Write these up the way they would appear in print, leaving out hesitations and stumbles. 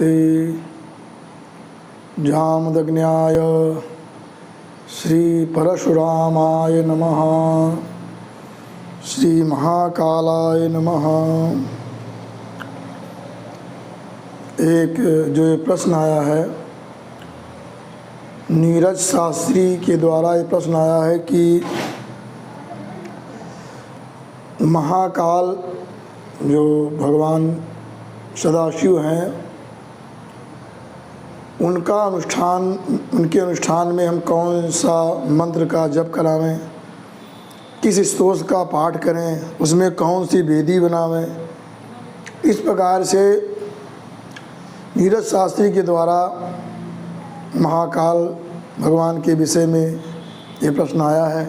भगवते जामदग्न्याय श्री परशुरामाय नमः। श्री महाकालाय नमः। एक जो ये प्रश्न आया है, नीरज शास्त्री के द्वारा ये प्रश्न आया है कि महाकाल जो भगवान सदाशिव हैं, उनके अनुष्ठान में हम कौन सा मंत्र का जप करावें, किस स्तोत्र का पाठ करें, उसमें कौन सी वेदी बनावें। इस प्रकार से नीरज शास्त्री के द्वारा महाकाल भगवान के विषय में ये प्रश्न आया है।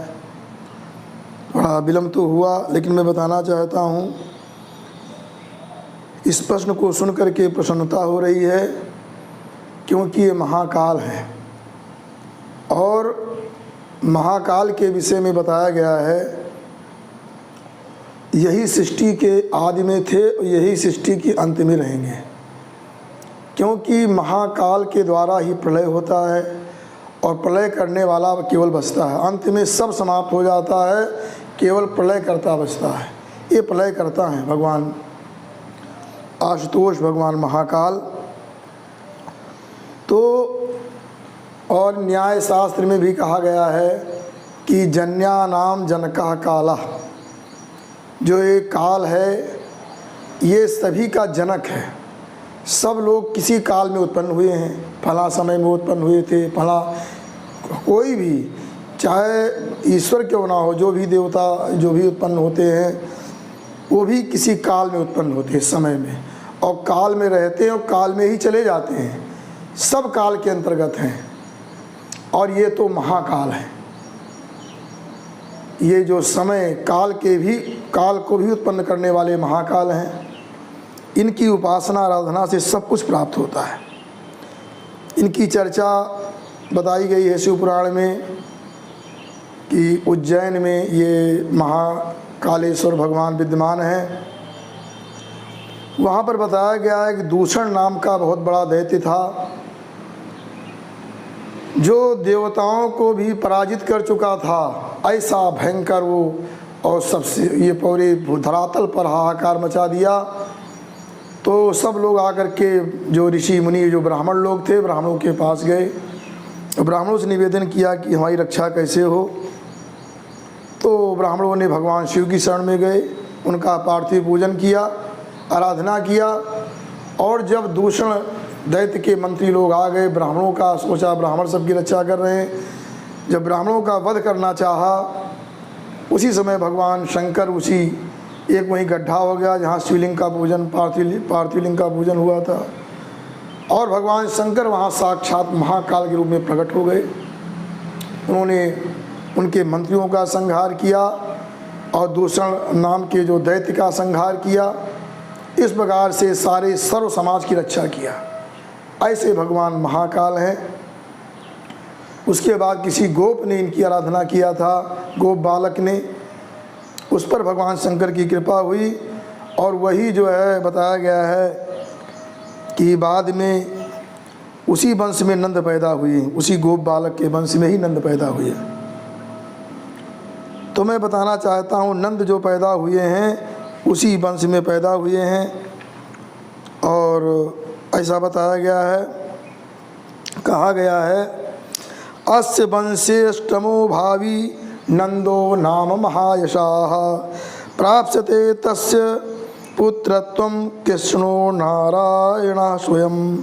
बड़ा विलम्ब तो हुआ, लेकिन मैं बताना चाहता हूँ, इस प्रश्न को सुनकर के प्रसन्नता हो रही है, क्योंकि ये महाकाल है और महाकाल के विषय में बताया गया है, यही सृष्टि के आदि में थे और यही सृष्टि के अंत में रहेंगे। क्योंकि महाकाल के द्वारा ही प्रलय होता है और प्रलय करने वाला केवल बचता है। अंत में सब समाप्त हो जाता है, केवल प्रलय करता बचता है। ये प्रलय करता है भगवान आशुतोष, भगवान महाकाल। तो और न्याय शास्त्र में भी कहा गया है कि जन्यानाम जनका काला, जो ये काल है ये सभी का जनक है। सब लोग किसी काल में उत्पन्न हुए हैं, फला समय में उत्पन्न हुए थे, फला कोई भी, चाहे ईश्वर क्यों ना हो, जो भी देवता जो भी उत्पन्न होते हैं वो भी किसी काल में उत्पन्न होते हैं, समय में, और काल में रहते हैं और काल में ही चले जाते हैं। सब काल के अंतर्गत हैं और ये तो महाकाल है। ये जो समय काल को भी उत्पन्न करने वाले महाकाल हैं। इनकी उपासना आराधना से सब कुछ प्राप्त होता है। इनकी चर्चा बताई गई है शिव पुराण में कि उज्जैन में ये महाकालेश्वर भगवान विद्यमान हैं। वहाँ पर बताया गया है कि दूषण नाम का बहुत बड़ा दैत्य था, जो देवताओं को भी पराजित कर चुका था। ऐसा भयंकर वो, और सबसे ये पूरे धरातल पर हाहाकार मचा दिया। तो सब लोग आकर के, जो ऋषि मुनि, जो ब्राह्मण लोग थे, ब्राह्मणों के पास गए। ब्राह्मणों से निवेदन किया कि हमारी रक्षा कैसे हो। तो ब्राह्मणों ने भगवान शिव की शरण में गए, उनका पार्थिव पूजन किया, आराधना किया। और जब दूषण दैत्य के मंत्री लोग आ गए, ब्राह्मणों का सोचा ब्राह्मण सबकी रक्षा कर रहे हैं, जब ब्राह्मणों का वध करना चाहा, उसी समय भगवान शंकर उसी एक वहीं गड्ढा हो गया जहाँ शिवलिंग का पूजन, पार्थिव लिंग का पूजन हुआ था, और भगवान शंकर वहाँ साक्षात महाकाल के रूप में प्रकट हो गए। उन्होंने उनके मंत्रियों का संहार किया और दूषण नाम के जो दैत्य का संहार किया। इस प्रकार से सारे सर्व समाज की रक्षा किया। ऐसे भगवान महाकाल हैं। उसके बाद किसी गोप ने इनकी आराधना किया था, गोप बालक ने, उस पर भगवान शंकर की कृपा हुई और वही जो है बताया गया है कि बाद में उसी वंश में नंद पैदा हुए, उसी गोप बालक के वंश में ही नंद पैदा हुए। तो मैं बताना चाहता हूँ, नंद जो पैदा हुए हैं उसी वंश में पैदा हुए हैं। और ऐसा बताया गया है, कहा गया है, अस्य वंशेष्टमो भावी नंदो नाम महायशाः प्राप्स्यते तस्य पुत्रत्वं कृष्णो नारायण स्वयं।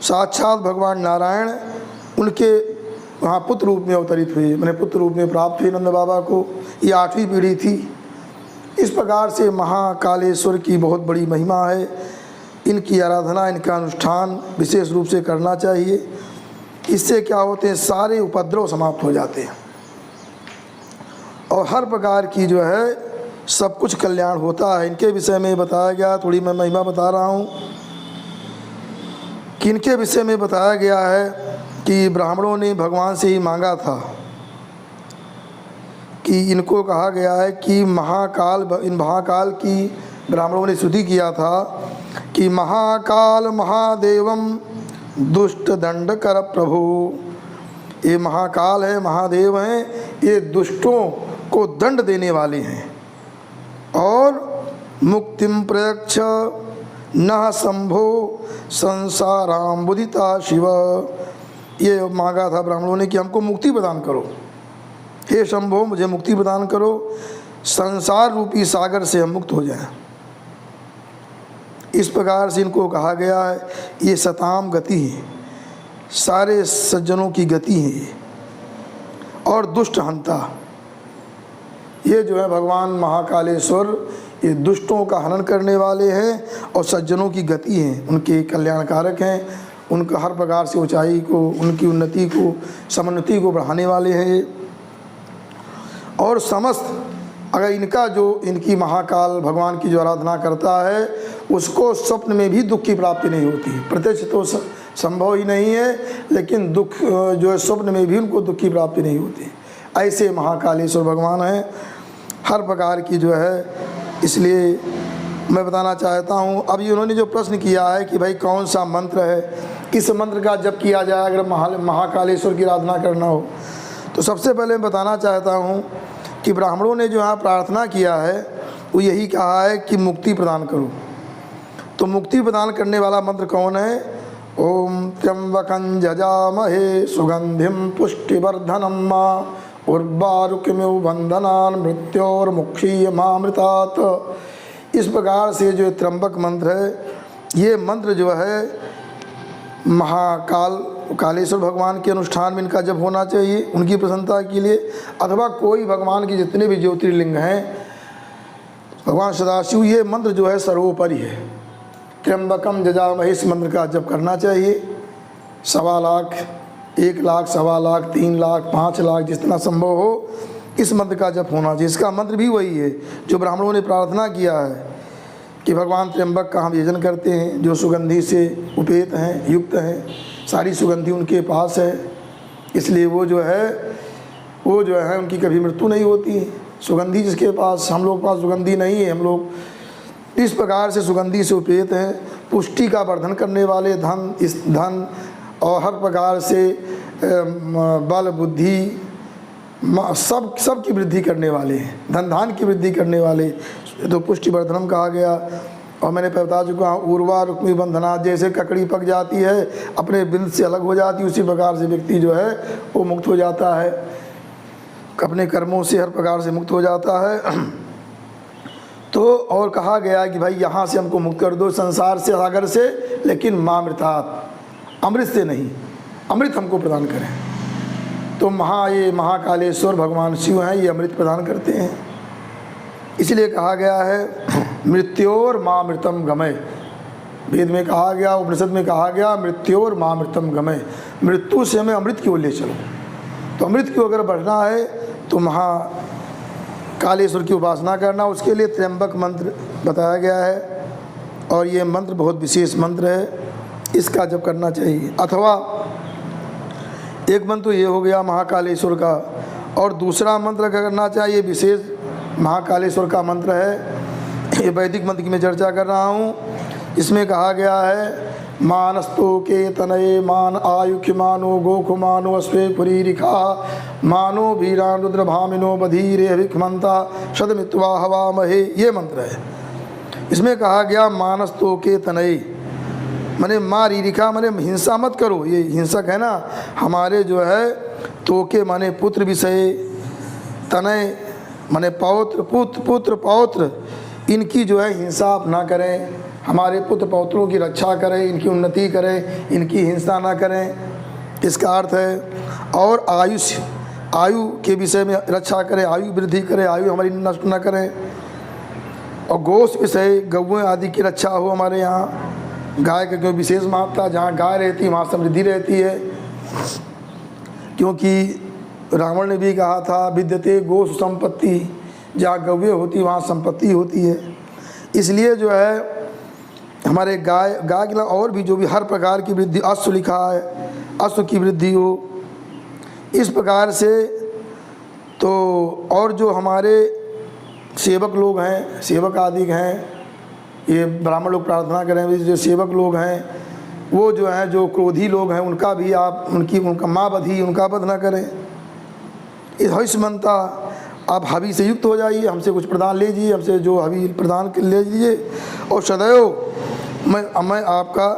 साक्षात भगवान नारायण उनके वहाँ पुत्र रूप में अवतरित हुए, मैंने पुत्र रूप में प्राप्त हुए नंद बाबा को। ये 8वीं पीढ़ी थी। इस प्रकार से महाकालेश्वर की बहुत बड़ी महिमा है। इनकी आराधना, इनका अनुष्ठान विशेष रूप से करना चाहिए। इससे क्या होते हैं, सारे उपद्रव समाप्त हो जाते हैं और हर प्रकार की जो है सब कुछ कल्याण होता है। इनके विषय में बताया गया, थोड़ी मैं महिमा बता रहा हूँ कि इनके विषय में बताया गया है कि ब्राह्मणों ने भगवान से ही मांगा था कि इनको कहा गया है कि इन महाकाल की ब्राह्मणों ने स्तुति किया था कि महाकाल महादेवम दुष्ट दंड कर प्रभु, ये महाकाल है, महादेव हैं, ये दुष्टों को दंड देने वाले हैं। और मुक्तिम प्रयच्छ न शंभो संसाराम बुदिता शिव, ये मांगा था ब्राह्मणों ने कि हमको मुक्ति प्रदान करो, हे शंभो मुझे मुक्ति प्रदान करो, संसार रूपी सागर से हम मुक्त हो जाएं। इस प्रकार से इनको कहा गया है। ये सताम गति है, सारे सज्जनों की गति है ये। और दुष्ट हंता, ये जो है भगवान महाकालेश्वर, ये दुष्टों का हनन करने वाले हैं और सज्जनों की गति हैं, उनके कल्याणकारक हैं, उनका हर प्रकार से ऊंचाई को, उनकी उन्नति को, समुन्नति को बढ़ाने वाले हैं ये। और समस्त अगर इनका जो इनकी महाकाल भगवान की जो आराधना करता है उसको स्वप्न में भी दुख की प्राप्ति नहीं होती। प्रत्यक्ष तो संभव ही नहीं है, लेकिन दुख जो है स्वप्न में भी उनको दुख की प्राप्ति नहीं होती। ऐसे महाकालेश्वर भगवान हैं हर प्रकार की जो है। इसलिए मैं बताना चाहता हूँ, अभी उन्होंने जो प्रश्न किया है कि भाई कौन सा मंत्र है, किस मंत्र का जप किया जाए अगर महाकालेश्वर की आराधना करना हो, तो सबसे पहले मैं बताना चाहता हूँ कि ब्राह्मणों ने जो यहाँ प्रार्थना किया है वो यही कहा है कि मुक्ति प्रदान करो। तो मुक्ति प्रदान करने वाला मंत्र कौन है? ओम त्र्यंबकं जजामहे सुगंधिम पुष्टिवर्धनम मा उर्वारुकमिव बंधनान् मृत्योर्मुक्षीयमामृतात्। इस प्रकार से जो त्र्यंबक मंत्र है, ये मंत्र जो है कालेश्वर भगवान के अनुष्ठान में इनका जप होना चाहिए उनकी प्रसन्नता के लिए, अथवा कोई भगवान के जितने भी ज्योतिर्लिंग हैं, भगवान सदाशिव, ये मंत्र जो है सर्वोपरि है। त्र्यंबकम जजामहे, इस मंत्र का जप करना चाहिए। 1.25 लाख, 1 लाख, 1.25 लाख, 3 लाख, 5 लाख, जितना संभव हो इस मंत्र का जप होना चाहिए। इसका मंत्र भी वही है जो ब्राह्मणों ने प्रार्थना किया है कि भगवान त्र्यंबक का हम यजन करते हैं, जो सुगंधि से उपेत हैं, युक्त हैं, सारी सुगंधि उनके पास है, इसलिए वो जो है उनकी कभी मृत्यु नहीं होती। सुगंधि जिसके पास, हम लोग पास सुगंधि नहीं है, हम लोग इस प्रकार से सुगंधि से उपेत हैं। पुष्टि का वर्धन करने वाले धन और हर प्रकार से बल बुद्धि सब की वृद्धि करने वाले हैं, धन धान की वृद्धि करने वाले, तो पुष्टि वर्धनम कहा गया। और मैंने बता चुका हूँ, उर्वा रुक्मी बंधना, जैसे ककड़ी पक जाती है अपने बिंद से अलग हो जाती है, उसी प्रकार से व्यक्ति जो है वो मुक्त हो जाता है, अपने कर्मों से हर प्रकार से मुक्त हो जाता है। तो और कहा गया कि भाई यहाँ से हमको मुक्त कर दो, संसार से, सागर से, लेकिन मामृतात्, अमृत से नहीं, अमृत हमको प्रदान करें। तो ये महाकालेश्वर भगवान शिव हैं, ये अमृत प्रदान करते हैं। इसलिए कहा गया है मृत्योर मामृतम गमय, वेद में कहा गया, उपनिषद में कहा गया मृत्योर मामृतम गमय, मृत्यु से हमें अमृत की ओर ले चलो। तो अमृत की अगर बढ़ना है तो महाकालेश्वर की उपासना करना, उसके लिए त्र्यंबक मंत्र बताया गया है। और ये मंत्र बहुत विशेष मंत्र है, इसका जप करना चाहिए। अथवा एक मंत्र तो ये हो गया महाकालेश्वर का, और दूसरा मंत्र करना चाहिए विशेष महाकालेश्वर का मंत्र है, ये वैदिक मंत्र की मैं चर्चा कर रहा हूँ। इसमें कहा गया है मानस्तु के तनये मान आयुख्यमानो गोखुमानो अश्वे पुरी रिखा मानो वीरान रुद्रभामिनो बधीरे अभिखमंता शतमित्वा हवामहे, ये मंत्र है। इसमें कहा गया मानस्तु के तनये, माने मारी रिखा माने हिंसा मत करो, ये हिंसक है ना हमारे जो है, तोके माने पुत्र विषय, तनय माने पौत्र, पुत्र पौत्र, इनकी जो है हिंसा आप ना करें, हमारे पुत्र पौत्रों की रक्षा करें, इनकी उन्नति करें, इनकी हिंसा ना करें, इसका अर्थ है। और आयु के विषय में रक्षा करें, आयु वृद्धि करें, आयु हमारी नष्ट ना करें। और गोश विषय, गौएँ आदि की रक्षा हो हमारे यहाँ, गाय का क्यों विशेष महत्ता, जहाँ गाय रहती है वहाँ समृद्धि रहती है, क्योंकि रावण ने भी कहा था विद्यते गोश संपत्ति, जहाँ गौएँ होती वहाँ संपत्ति होती है। इसलिए जो है हमारे गाय के और भी जो भी हर प्रकार की वृद्धि, अश्व लिखा है, अश्व की वृद्धि हो, इस प्रकार से। तो और जो हमारे सेवक लोग हैं, सेवक आदि हैं, ये ब्राह्मण लोग प्रार्थना करें, जो सेवक लोग हैं वो जो हैं, जो क्रोधी लोग हैं उनका भी आप उनका माँ बधी उनका वध न करें। इस हविष्य मनता आप हवि से युक्त हो जाइए, हमसे कुछ प्रदान लीजिए, हमसे जो हवि प्रदान ले लीजिए, और सदैव मैं आपका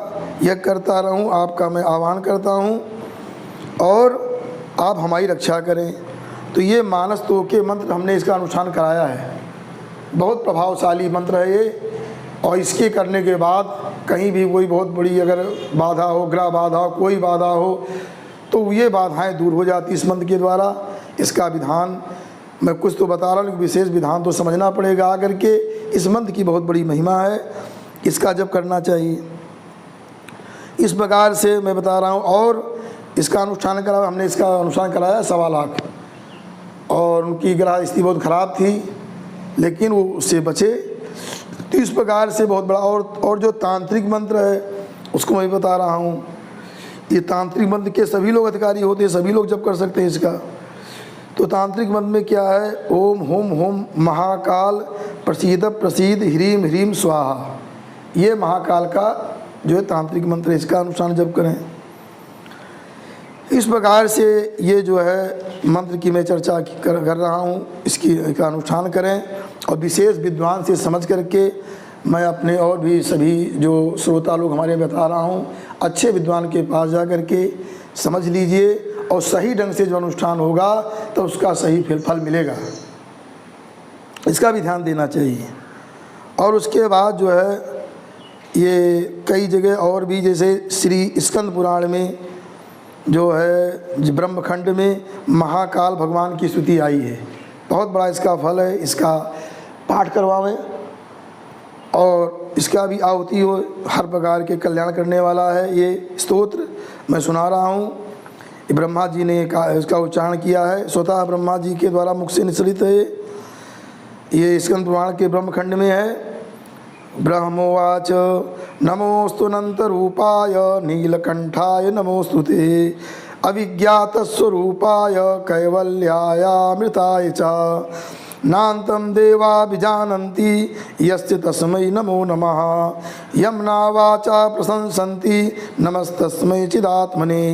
यज्ञ करता रहूं, आपका मैं आह्वान करता हूं, और आप हमारी रक्षा करें। तो ये मानस तो के मंत्र हमने इसका अनुष्ठान कराया है। बहुत प्रभावशाली मंत्र है ये, और इसके करने के बाद कहीं भी कोई बहुत बड़ी अगर बाधा हो, ग्रह बाधा हो, कोई बाधा हो, तो ये बाधाएं दूर हो जाती इस मंत्र के द्वारा। इसका विधान मैं कुछ तो बता रहा हूँ, लेकिन विशेष विधान तो समझना पड़ेगा आकर के। इस मंत्र की बहुत बड़ी महिमा है, इसका जप करना चाहिए। इस प्रकार से मैं बता रहा हूँ। और इसका अनुष्ठान करा, हमने इसका अनुष्ठान कराया 1.25 लाख, और उनकी ग्रह स्थिति बहुत ख़राब थी, लेकिन वो उससे बचे। तो इस प्रकार से बहुत बड़ा। और जो तांत्रिक मंत्र है उसको मैं बता रहा हूँ। ये तांत्रिक मंत्र के सभी लोग अधिकारी होते हैं, सभी लोग जप कर सकते हैं इसका। तो तांत्रिक मंत्र में क्या है? ओम होम होम महाकाल प्रसीद प्रसीद ह्रीम ह्रीम स्वाहा। ये महाकाल का जो है तांत्रिक मंत्र है, इसका अनुष्ठान जप करें। इस प्रकार से ये जो है मंत्र की मैं चर्चा कर रहा हूँ, इसका अनुष्ठान करें। और विशेष विद्वान से समझ करके मैं अपने और भी सभी जो श्रोता लोग हमारे बता रहा हूँ, अच्छे विद्वान के पास जा कर के समझ लीजिए, और सही ढंग से जो अनुष्ठान होगा तो उसका सही फल मिलेगा। इसका भी ध्यान देना चाहिए। और उसके बाद जो है ये कई जगह और भी, जैसे श्री स्कंद पुराण में जो है ब्रह्मखंड में महाकाल भगवान की स्तुति आई है। बहुत बड़ा इसका फल है, इसका पाठ करवावें और इसका भी आहुति हो। हर प्रकार के कल्याण करने वाला है ये स्तोत्र, मैं सुना रहा हूँ। ब्रह्मा जी ने इसका उच्चारण किया है, स्वतः ब्रह्मा जी के द्वारा मुख से निसरित है। ये स्कंद पुराण के ब्रह्मखंड में है। ब्रह्मोवाच नमोस्तु अनंत रूपाय नीलकंठाय नमोस्तुते अविज्ञातस्वरूपाय कैवल्यायामृताय च नान्तं देवा विजानन्ति यस्य तस्मै नमो नमः यम्ना वाचा प्रशंसन्ति नमस्तस्मै चिदात्मने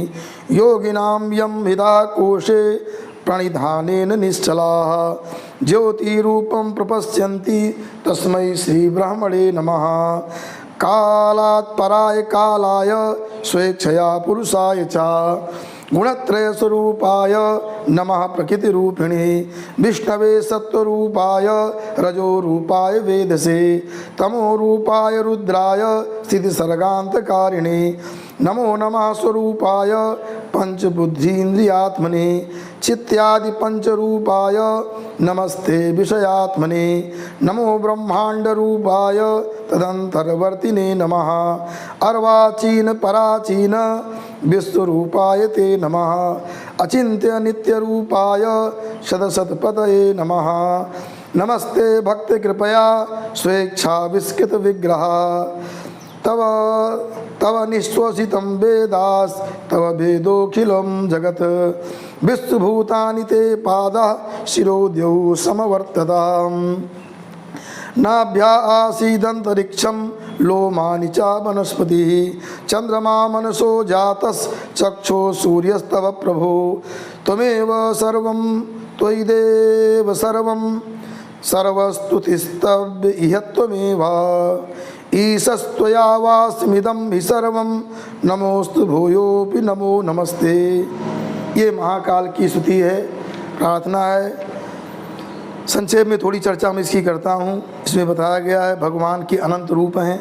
योगिनां यं विदा कोशे प्रणिधानेन निश्चलाः ज्योतिरूपं प्रपश्यन्ति तस्मै श्री ब्रह्मणे नमः कालात् पराय कालाय स्वेच्छया पुरुषाय च गुणत्रय स्वरूपाय नमः प्रकृतिरूपिणे विष्णवे सत्वरूपाय रजोरूपाय वेदसे तमोरूपाय रुद्राय स्थितिसर्गान्तकारिणे नमो नमः स्वरूपाय पंचबुद्धीन्द्रियात्मने चित्त्यादि पंचरूपाय नमस्ते विषयात्मने नमो ब्रह्मांडरूपाय तदंतर्वर्तिने नमः अर्वाचीन पराचीन विश्वरूपाय ते नमः अचिन्त्य नित्यरूपाय शतशतपतये नमः नमस्ते भक्ति कृपया स्वेच्छा विस्कृत विग्रह तव निश्वसितं वेदास तव वेदोखिलं जगत् विश्वभूतानि ते पादः शिरोद्यौ समवर्तताम् नाभ्या आसीदन्तरिक्षं लोमानि च वनस्पतिः चन्द्रमा मनसो जातश्चक्षो सूर्यस्तव प्रभो त्वमेव सर्वं त्वयि देव सर्वं सर्वस्तुतिस्तव इह त्वमेव ईशस्त्वया वास्मिदं हि सर्वं नमोस्तु भूयोऽपि नमो नमस्ते। ये महाकाल की स्तुति है, प्रार्थना है। संक्षेप में थोड़ी चर्चा मैं इसकी करता हूँ। इसमें बताया गया है भगवान के अनंत रूप हैं,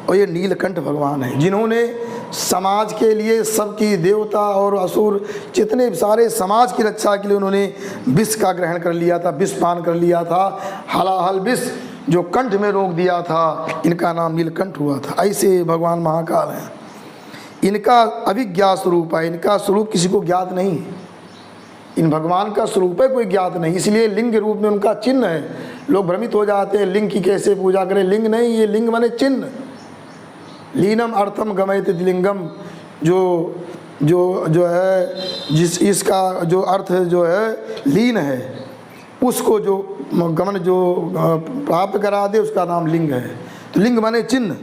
और ये नीलकंठ भगवान हैं जिन्होंने समाज के लिए, सबकी देवता और असुर जितने सारे समाज की रक्षा के लिए उन्होंने विष का ग्रहण कर लिया था, विष पान कर लिया था। हलाहल विष जो कंठ में रोक दिया था, इनका नाम नीलकंठ हुआ था। ऐसे भगवान महाकाल हैं। इनका अभिज्ञात स्वरूप है, इनका स्वरूप किसी को ज्ञात नहीं। इन भगवान का स्वरूप है कोई ज्ञात नहीं, इसलिए लिंग रूप में उनका चिन्ह है। लोग भ्रमित हो जाते हैं लिंग की कैसे पूजा करें। लिंग नहीं, ये लिंग माने चिन्ह। लीनम अर्थम गमयति लिंगम, जो है जिस इसका जो अर्थ जो है लीन है, उसको जो गमन जो प्राप्त करा दे उसका नाम लिंग है। तो लिंग माने चिन्ह,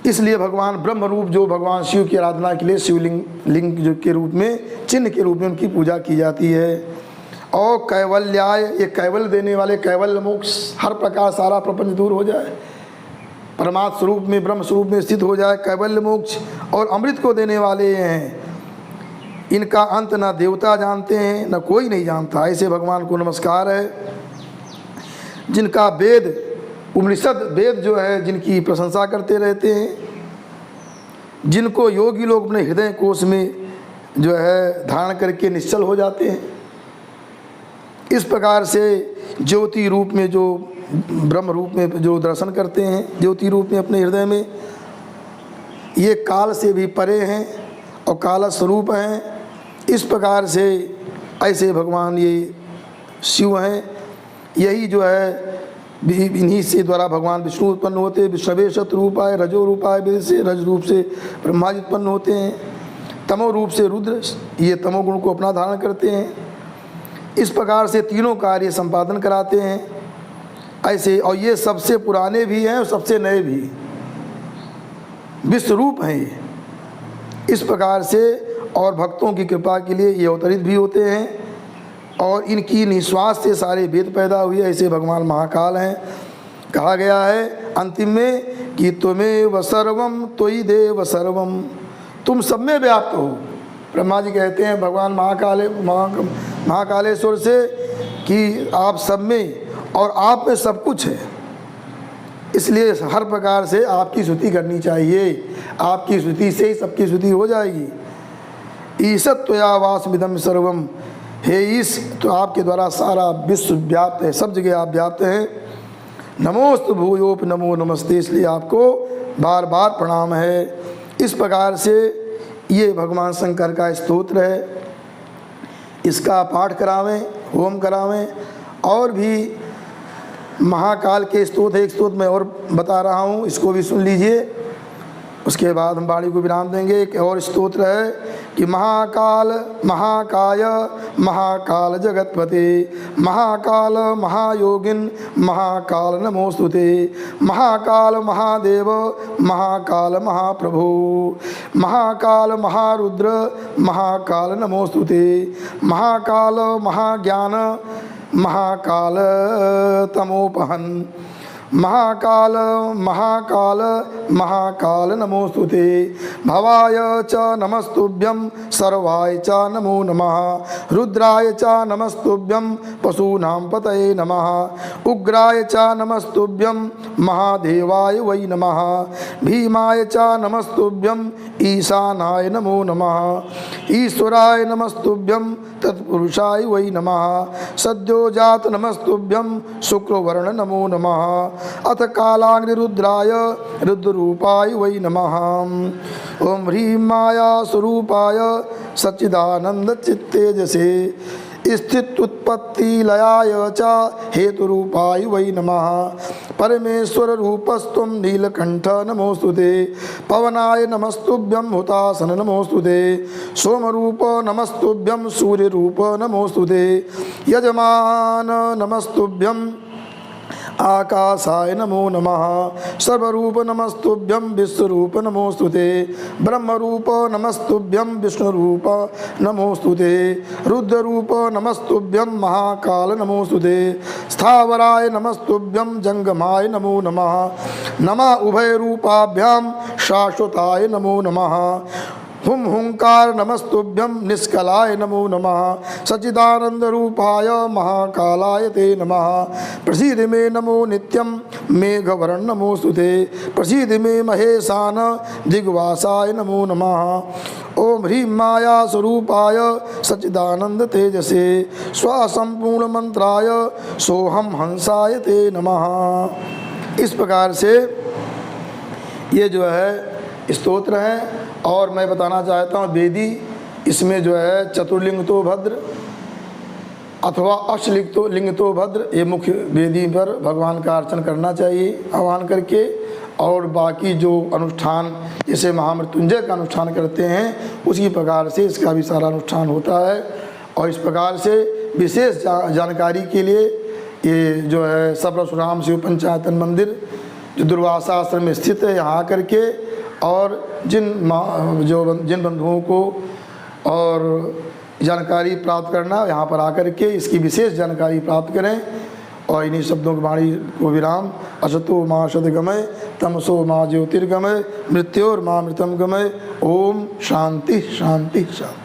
इसलिए भगवान ब्रह्म रूप जो भगवान शिव की आराधना के लिए शिवलिंग लिंग जो के रूप में, चिन्ह के रूप में उनकी पूजा की जाती है। और कैवल्याय, ये कैवल्य देने वाले, कैवल्य मोक्ष, हर प्रकार सारा प्रपंच दूर हो जाए, परमात्म स्वरूप में, ब्रह्म स्वरूप में स्थित हो जाए, कैवल्य मोक्ष। और अमृत को देने वाले हैं, इनका अंत न देवता जानते हैं न कोई नहीं जानता, ऐसे भगवान को नमस्कार है। जिनका वेद उपनिषद वेद जो है, जिनकी प्रशंसा करते रहते हैं, जिनको योगी लोग अपने हृदय कोश में जो है धारण करके निश्चल हो जाते हैं। इस प्रकार से ज्योति रूप में जो ब्रह्म रूप में जो दर्शन करते हैं, ज्योति रूप में अपने हृदय में, ये काल से भी परे हैं और काल स्वरूप हैं। इस प्रकार से ऐसे भगवान ये शिव हैं। यही जो है इन्हीं से द्वारा भगवान विष्णु उत्पन्न होते हैं। विष्णवे शतरूपाय रजो रूपाय, वेद से रज रूप से ब्रह्मा जी उत्पन्न होते हैं। तमो रूप से रुद्र, ये तमोगुण को अपना धारण करते हैं। इस प्रकार से तीनों कार्य संपादन कराते हैं ऐसे। और ये सबसे पुराने भी हैं और सबसे नए भी, विश्वरूप हैं ये। इस प्रकार से और भक्तों की कृपा के लिए ये अवतरित भी होते हैं और इनकी निश्वास से सारे वेद पैदा हुए। ऐसे भगवान महाकाल हैं। कहा गया है अंतिम में कि त्वमेव सर्वम त्वयि देव सर्वम, तुम सब में व्याप्त हो। ब्रह्मा जी कहते हैं भगवान महाकालेश्वर से कि आप सब में और आप में सब कुछ है, इसलिए हर प्रकार से आपकी स्तुति करनी चाहिए। आपकी स्तुति से ही सबकी स्तुति हो जाएगी। ईशत त्वयावासमिदं सर्वम, हे ईश, तो आपके द्वारा सारा विश्व व्याप्त है, सब जगह आप व्याप्त हैं। नमोस्तु भूयोप नमो नमस्ते, इसलिए आपको बार बार प्रणाम है। इस प्रकार से ये भगवान शंकर का स्तोत्र है। इसका पाठ करावें, होम करावें। और भी महाकाल के स्तोत्र, एक स्तोत्र मैं और बता रहा हूँ, इसको भी सुन लीजिए। उसके बाद हम वाणी को विराम देंगे। एक और स्तोत्र है कि महाकाल महाकाय महाकाल जगतपते, महाकाल महायोगिन महाकाल नमोस्तुते, महाकाल महादेव महाकाल महाप्रभु, महाकाल महारुद्र महाकाल नमोस्तुते, महाकाल महाज्ञान महाकाल तमोपहन, महाकाल महाकाल महाकाल नमोस्तुते, भवाय च नमस्तुभ्यं सर्वाय च नमो नमः, रुद्राय च नमस्तुभ्यं पशूनां पतये नमः, उग्राय च नमस्तुभ्यं महादेवाय वै नमः, भीमाय च नमस्तुभ्यं ईशानाय नमो नमः, ईश्वराय नमस्तुभ्यं तत्पुरुषाय वै नमः, सद्योजात नमस्तुभ्यं शुक्रवर्ण नमो नमः, अथ कालाग्निरुद्राय रुद्ररूपाय वै नमः। ओम ह्रीं माया स्वरूपाय सच्चिदानंद चित्तेजसे स्थित उत्पत्ति लयाय च हेतुरूपाय वै नमः, परमेश्वर रूपस्त्वं नीलकंठ नमोस्तुते, पवनाय नमस्तुभ्यं हुतासन नमोस्तुते, सोमरूप नमस्तुभ्यं सूर्यरूप नमोस्तुते, यजमान नमस्तुभ्यं आकाशाय नमो नमः, सर्वरूप नमस्तुभ्यं विश्वरूप नमोस्तुते, ब्रह्मरूप नमस्तुभ्यं विष्णुरूप नमोस्तुते, रुद्ररूप नमस्तुभ्यं महाकाल नमोस्तुते, स्थावराय नमस्तुभ्यं जंगमाय नमो नमः, नमः उभयरूपाभ्यां शाश्वताय नमो नमः, हुम हुंकार नमस्तुभ्यं निष्कलाय नमो नमः, सच्चिदानंद रूपाय महाकालाय ते नमः, प्रसीद मे नमो नित्यं मेघवर्ण नमोस्तुते, प्रसीद मे महेशान दिग्वासाय नमो नमः। ओम ह्रीं माया स्वरूपाय सच्चिदानंद तेजसे स्वसंपूर्ण मंत्राय सोहम हंसाय ते नमः। इस प्रकार से ये जो है स्तोत्र हैं। और मैं बताना चाहता हूँ वेदी, इसमें जो है चतुर्लिंग तो भद्र अथवा अष्टलिंग तो लिंग तो भद्र, ये मुख्य वेदी पर भगवान का अर्चन करना चाहिए आह्वान करके। और बाकी जो अनुष्ठान जैसे महामृत्युंजय का अनुष्ठान करते हैं उसी प्रकार से इसका भी सारा अनुष्ठान होता है। और इस प्रकार से विशेष जानकारी के लिए ये जो है सब परशुराम शिव पंचायतन मंदिर जो दुर्वासा आश्रम में स्थित है यहाँ आकर के, और जिन बंधुओं को और जानकारी प्राप्त करना यहाँ पर आकर के इसकी विशेष जानकारी प्राप्त करें। और इन्हीं शब्दों की वाणी को विराम। असतो माँ सद्गमय तमसो माँ ज्योतिर्गमय मृत्योर्मा मृतम गमय। ओम शांति शांति शांति।